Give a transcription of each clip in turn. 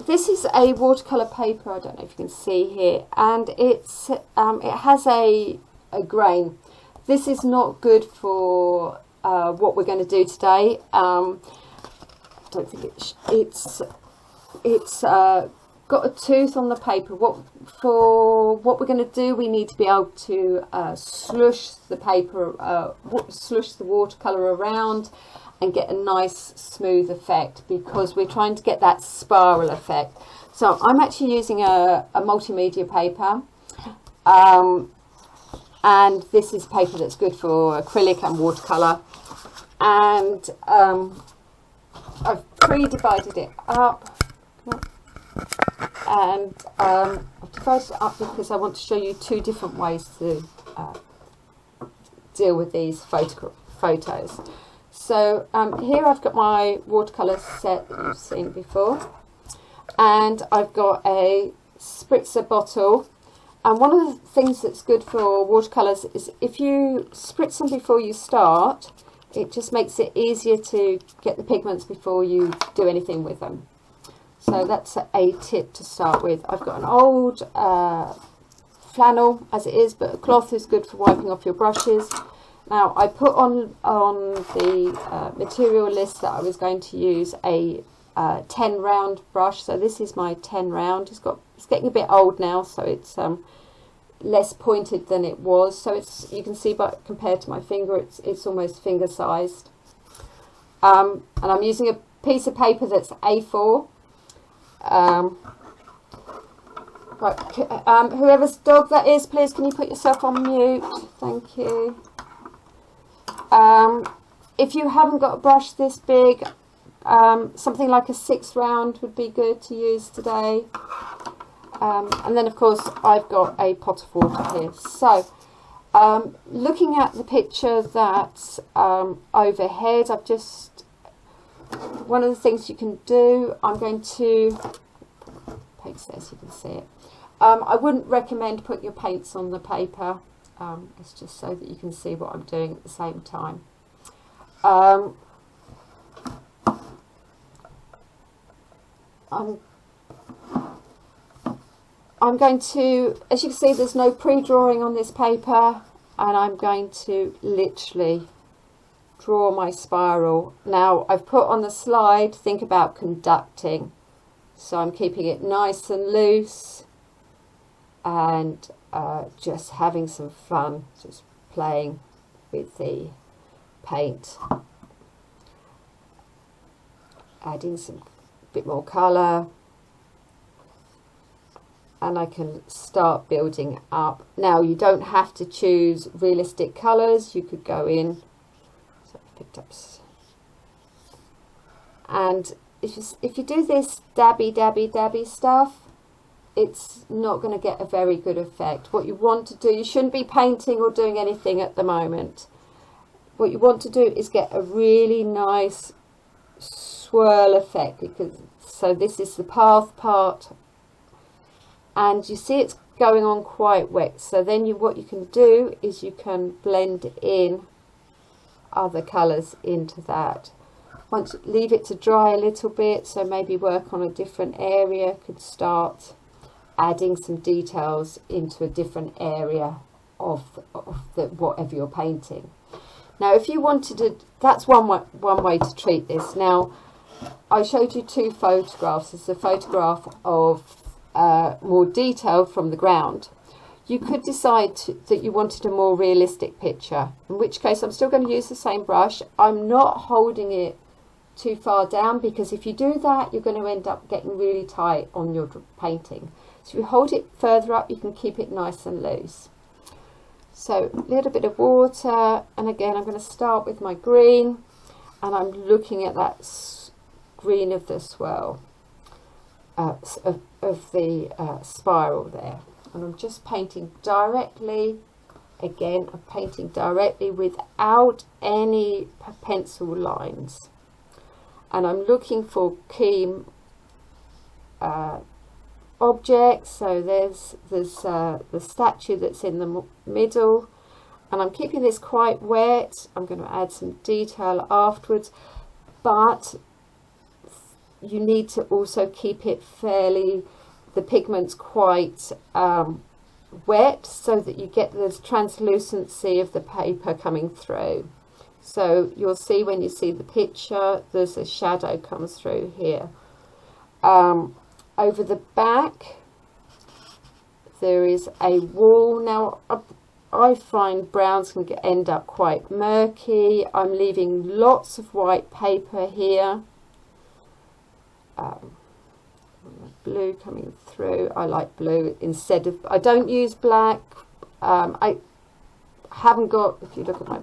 this is a watercolour paper, I don't know if you can see here, and it's it has a grain. This is not good for what we're going to do today. I don't think it's got a tooth on the paper. For what we're going to do, we need to be able to slush the paper, slush the watercolour around and get a nice smooth effect, because we're trying to get that spiral effect. So I'm actually using a multimedia paper, and this is paper that's good for acrylic and watercolour, and I've pre-divided it up, and I've divided it up because I want to show you two different ways to deal with these photos. So here I've got my watercolour set that you've seen before, and I've got a spritzer bottle. And one of the things that's good for watercolours is if you spritz them before you start, it just makes it easier to get the pigments before you do anything with them. So that's a tip to start with. I've got an old flannel as it is, but a cloth is good for wiping off your brushes. Now I put on the material list that I was going to use a 10 round brush. So this is my 10 round. It's getting a bit old now, so it's less pointed than it was. So you can see, but compared to my finger, it's almost finger sized. And I'm using a piece of paper that's A4. Right, whoever's dog that is, please can you put yourself on mute? Thank you. If you haven't got a brush this big, something like a 6 round would be good to use today. And then of course I've got a pot of water here. So looking at the picture that's overhead, one of the things you can do, I'm going to paint there so you can see it. I wouldn't recommend putting your paints on the paper. It's just so that you can see what I'm doing at the same time. I'm going to, as you can see, there's no pre-drawing on this paper, and I'm going to literally draw my spiral. Now I've put on the slide, think about conducting, so I'm keeping it nice and loose and just having some fun, just playing with the paint, adding some bit more colour, and I can start building up. Now you don't have to choose realistic colours, you could go in, so I picked up, and if you do this dabby stuff, it's not going to get a very good effect. What you want to do, you shouldn't be painting or doing anything at the moment. What you want to do is get a really nice swirl effect, because so this is the path part, and you see it's going on quite wet. So then what you can do is you can blend in other colours into that. Once leave it to dry a little bit, so maybe work on a different area, could start adding some details into a different area of the whatever you're painting. Now if you wanted to, that's one way to treat this. Now I showed you two photographs. There's a photograph of more detail from the ground. You could decide that you wanted a more realistic picture, in which case I'm still going to use the same brush. I'm not holding it too far down, because if you do that you're going to end up getting really tight on your painting. So if you hold it further up, you can keep it nice and loose. So a little bit of water, and again I'm going to start with my green, and I'm looking at that green of the swirl, of the spiral there, and I'm just painting directly. Again, I'm painting directly without any pencil lines, and I'm looking for key objects. So there's the statue that's in the middle, and I'm keeping this quite wet. I'm going to add some detail afterwards, but you need to also keep it fairly, the pigment's quite wet, so that you get this translucency of the paper coming through. So you'll see when you see the picture, there's a shadow comes through here. Over the back, there is a wall. Now, I find browns can end up quite murky. I'm leaving lots of white paper here. Blue coming through. I like blue instead of, I don't use black. I haven't got, if you look at my,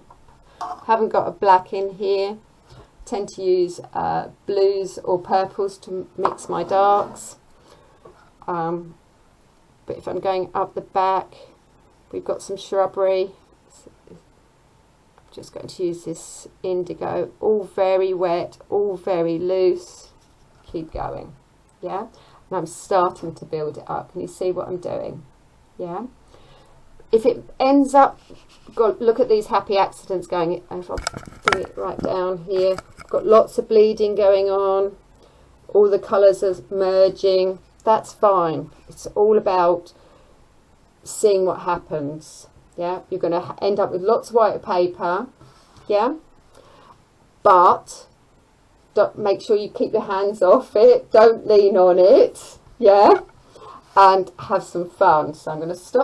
haven't got a black in here. Tend to use blues or purples to mix my darks. But if I'm going up the back, we've got some shrubbery. I'm just going to use this indigo, all very wet, all very loose. Keep going, yeah? And I'm starting to build it up. Can you see what I'm doing? Yeah? If it ends up, look at these happy accidents going, if I bring it right down here, got lots of bleeding going on, all the colours are merging, that's fine. It's all about seeing what happens. Yeah, you're going to end up with lots of white paper. Yeah, but make sure you keep your hands off it, don't lean on it. Yeah, and have some fun. So I'm going to stop.